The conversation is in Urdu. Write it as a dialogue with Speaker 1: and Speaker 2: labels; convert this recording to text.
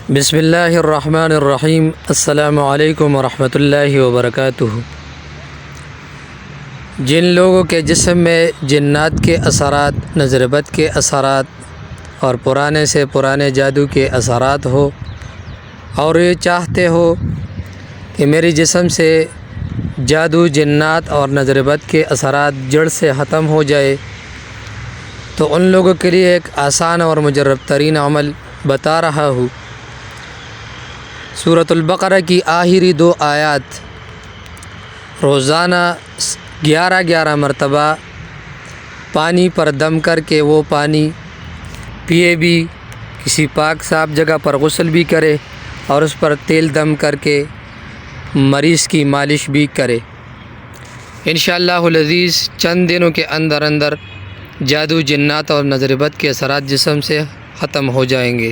Speaker 1: بسم اللہ الرحمن الرحیم۔ السلام علیکم ورحمۃ اللہ وبرکاتہ۔ جن لوگوں کے جسم میں جنات کے اثرات، نظر بد کے اثرات اور پرانے سے پرانے جادو کے اثرات ہو، اور یہ چاہتے ہو کہ میرے جسم سے جادو، جنات اور نظر بد کے اثرات جڑ سے ختم ہو جائے، تو ان لوگوں کے لیے ایک آسان اور مجرب ترین عمل بتا رہا ہوں۔ سورۃ البقرہ کی آخری 2 آیات روزانہ 11 مرتبہ پانی پر دم کر کے وہ پانی پیے بھی، کسی پاک صاف جگہ پر غسل بھی کرے اور اس پر تیل دم کر کے مریض کی مالش بھی کرے۔ انشاءاللہ العزیز چند دنوں کے اندر جادو، جنات اور نظر بد کے اثرات جسم سے ختم ہو جائیں گے۔